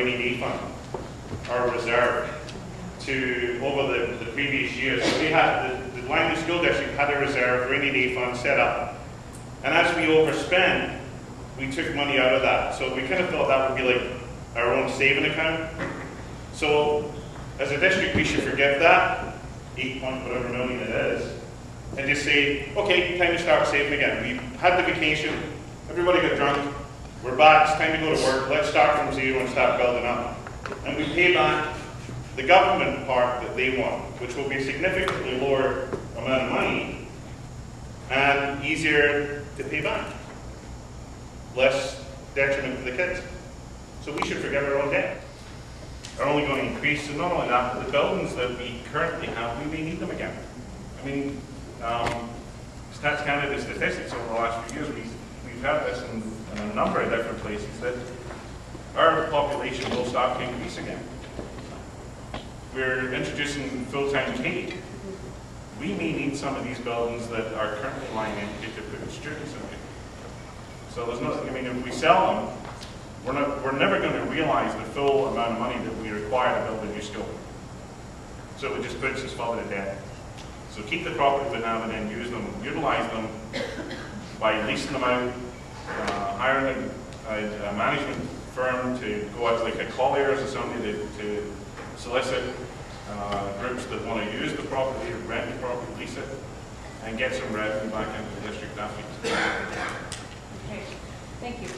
rainy day fund, our reserve, to over the previous years. So we had, the Langley School District had a reserve rainy day fund set up. And as we overspend, we took money out of that. So we kind of thought that would be like our own saving account. So as a district, we should forgive that, 8-point-whatever million it is, and just say, okay, time to start saving again. We had the vacation, everybody got drunk, we're back, it's time to go to work, let's start from zero and start building up. And we pay back the government part that they want, which will be a significantly lower amount of money and easier to pay back. Less detriment to the kids. So we should forgive our own debt. Are only going to increase, and not only that, but the buildings that we currently have, we may need them again. I mean, Stats Canada statistics over the last few years, we've had this in a number of different places, that our population will start to increase again. We're introducing full-time K. We may need some of these buildings that are currently lying empty to put students in. So there's nothing, I mean, if we sell them, we're never going to realize the full amount of money that we require to build a new school. So it just puts us further to debt. So keep the property we have and then use them, utilize them by leasing them out, hiring a management firm to go out like a Colliers or somebody to solicit groups that want to use the property, rent the property, lease it, and get some revenue back into the district after. Okay, thank you.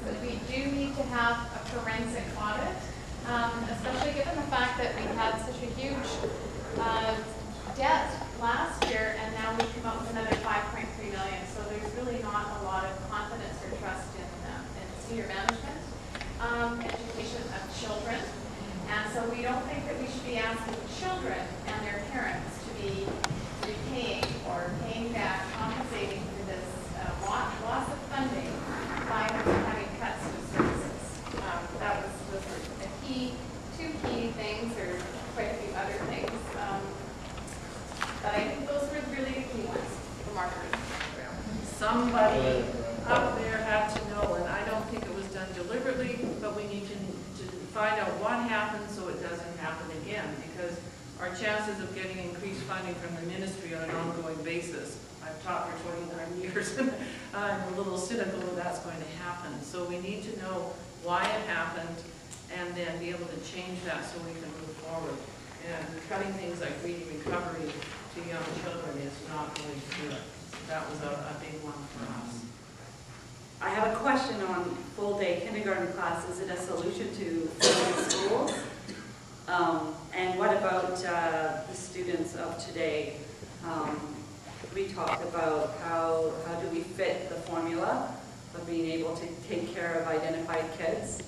But we do need to have a forensic audit, especially given the fact that we had such a huge debt last year, and now we've come up with another 5.3 million. So there's really not a lot of confidence or trust in senior management, education of children. And so we don't think that we should be asking children and their parents to be repaying or paying back, compensating for this loss of funding by having cuts to services. That was the two key things, or quite a few other things. But I think those were really the key ones for marketers. Somebody up there had to know, and I don't think it was done deliberately, but we need to find out what happened so it doesn't happen again, because our chances of getting increased funding from the ministry on an ongoing basis, I've taught for 29 years, and I'm a little cynical that that's going to happen. So we need to know why it happened and then be able to change that so we can move forward. And cutting things like reading recovery to young children is not going to do it. That was a big one for us. I have a question on full-day kindergarten class. Is it a solution to schools? And what about the students of today? We talked about how do we fit the formula of being able to take care of identified kids.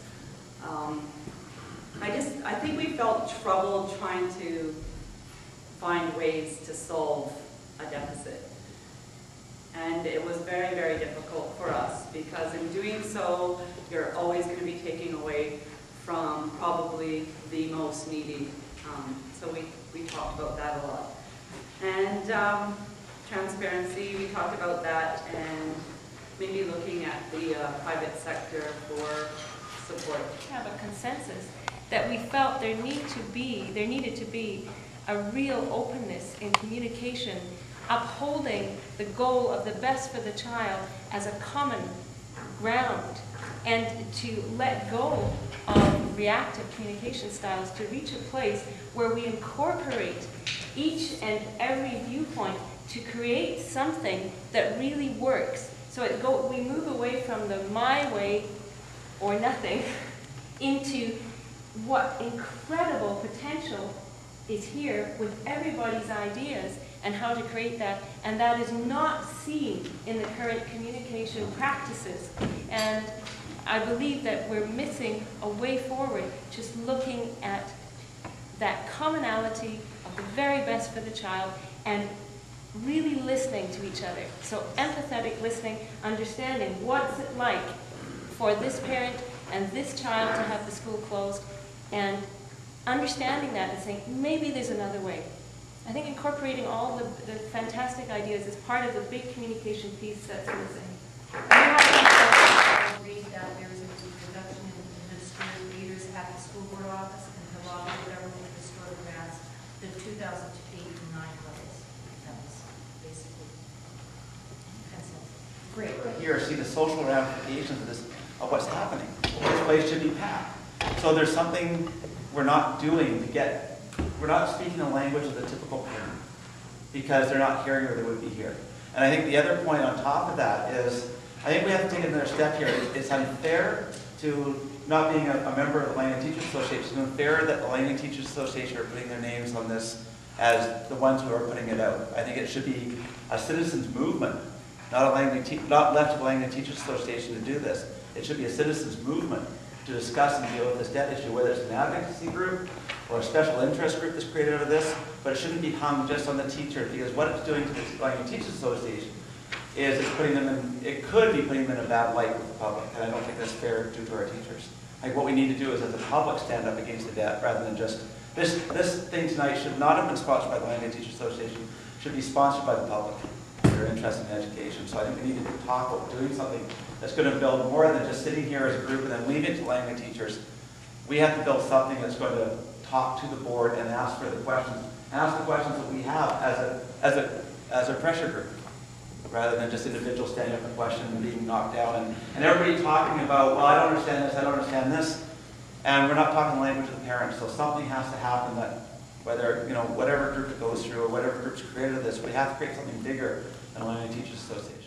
I think we felt trouble trying to find ways to solve a deficit. And it was very, very difficult for us, because in doing so, you're always going to be taking away from probably the most needy. So we talked about that a lot. And transparency, we talked about that, and maybe looking at the private sector for support. We have a consensus that we felt there needed to be a real openness in communication, upholding the goal of the best for the child as a common ground, and to let go of reactive communication styles to reach a place where we incorporate each and every viewpoint to create something that really works. So we move away from the my way or nothing into what incredible potential is here with everybody's ideas and how to create that, and that is not seen in the current communication practices. And I believe that we're missing a way forward, just looking at that commonality of the very best for the child and really listening to each other. So empathetic listening, understanding what's it like for this parent and this child to have the school closed, and understanding that and saying, maybe there's another way. I think incorporating all the fantastic ideas is part of the big communication piece that's missing. I read that there was a reduction in administrative leaders at the school board office and the lobby, whatever, we restore the math, the 2008 and 9 levels. That was basically penciled. Great. Here, see the social ramifications of this, of what's happening. This place should be packed. So there's something we're not doing to get, we're not speaking the language of the typical parent because they're not hearing or they would be here. And I think the other point on top of that is, I think we have to take another step here. It's unfair to, not being a member of the Langley Teachers Association, it's unfair that the Langley Teachers Association are putting their names on this as the ones who are putting it out. I think it should be a citizens movement, not left to the Langley Teachers Association to do this. It should be a citizens movement to discuss and deal with this debt issue, whether it's an advocacy group or a special interest group that's created out of this, but it shouldn't be hung just on the teacher, because what it's doing to the Langley Teachers Association is it's putting them in, it could be putting them in a bad light with the public, and I don't think that's fair due to our teachers. Like what we need to do is as a public stand up against the debt rather than just, this thing tonight should not have been sponsored by the Langley Teachers Association, should be sponsored by the public. They're interested in education. So I think we need to talk about doing something that's going to build more than just sitting here as a group and then leave it to Langley teachers. We have to build something that's going to talk to the board and ask for the questions that we have as a pressure group, rather than just individuals standing up and questioning and being knocked down and everybody talking about, well, I don't understand this, I don't understand this, and we're not talking the language of the parents. So something has to happen that, whether, you know, whatever group it goes through or whatever group's created this, we have to create something bigger than Langley Teachers Association.